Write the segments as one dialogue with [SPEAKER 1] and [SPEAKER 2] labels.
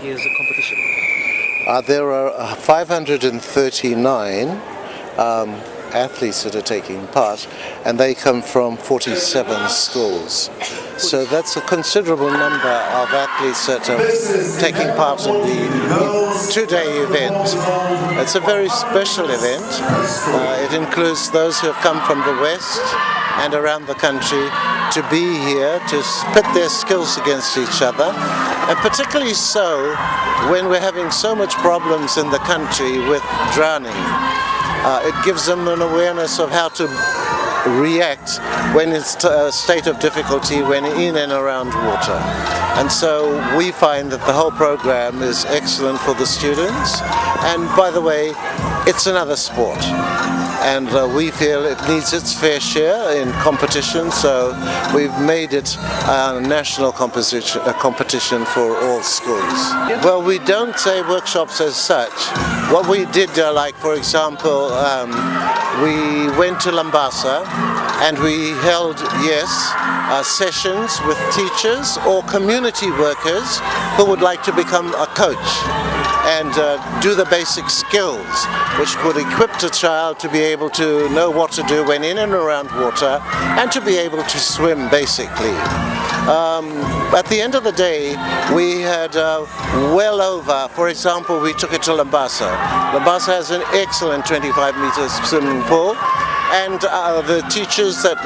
[SPEAKER 1] his competition?
[SPEAKER 2] There are 539 athletes that are taking part, and they come from 47 schools. So that's a considerable number of athletes that are taking part in the two-day event. It's a very special event. It includes those who have come from the West and around the country to be here to pit their skills against each other, and particularly so when we're having so much problems in the country with drowning. It gives them an awareness of how to react when it's a state of difficulty when in and around water. And so we find that the whole program is excellent for the students, and by the way, it's another sport. And we feel it needs its fair share in competition, so we've made it a national competition for all schools. Well, we don't say workshops as such. What we did, like for example, we went to Lambasa and we held, sessions with teachers or community workers who would like to become a coach and do the basic skills which would equip the child to be able to know what to do when in and around water and to be able to swim basically. At the end of the day, we had well over, for example, we took it to Lambasa. Lambasa has an excellent 25-meter swimming pool, and the teachers that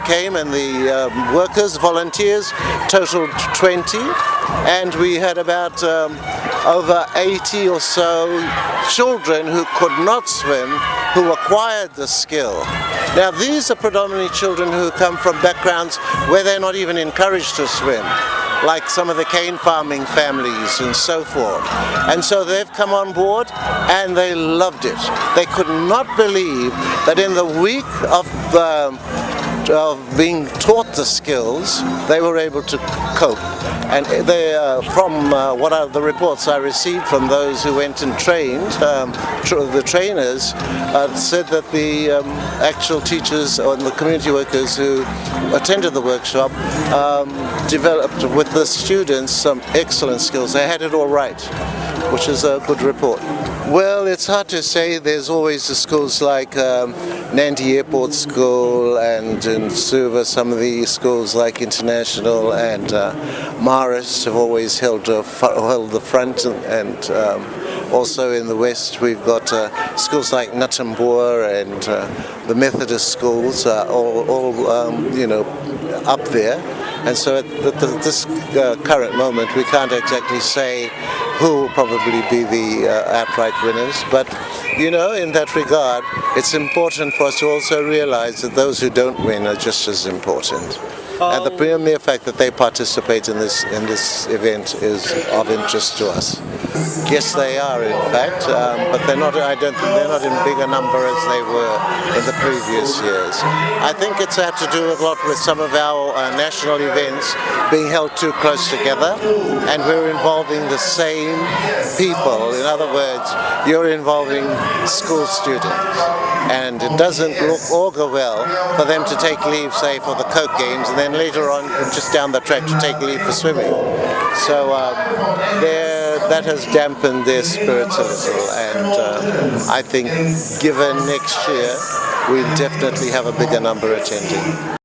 [SPEAKER 2] came and the workers, volunteers, totaled 20, and we had about over 80 or so children who could not swim who acquired the skill. Now these are predominantly children who come from backgrounds where they're not even encouraged to swim, like some of the cane farming families and so forth. And so they've come on board and they loved it. They could not believe that in the week of being taught the skills, they were able to cope. And they, from the reports I received from those who went and trained, the trainers said that the actual teachers and the community workers who attended the workshop developed with the students some excellent skills. They had it all right, which is a good report. Well, it's hard to say. There's always the schools like Nandi Airport School, and in Suva some of the schools like International and Marist have always held the front, and also in the West we've got schools like Natambua and the Methodist schools are all up there. And so at this current moment we can't exactly say who will probably be the outright winners, but in that regard it's important for us to also realize that those who don't win are just as important. And the mere fact that they participate in this event is of interest to us. Yes, they are in fact, but they're not. I don't think they're not in bigger number as they were in the previous years. I think it's had to do a lot with some of our national events being held too close together, and we're involving the same people. In other words, you're involving school students, and it doesn't augur well for them to take leave, say, for the Coke Games, and then later on, just down the track, to take leave for swimming. So that has dampened their spirits a little, and I think given next year, we'll definitely have a bigger number attending.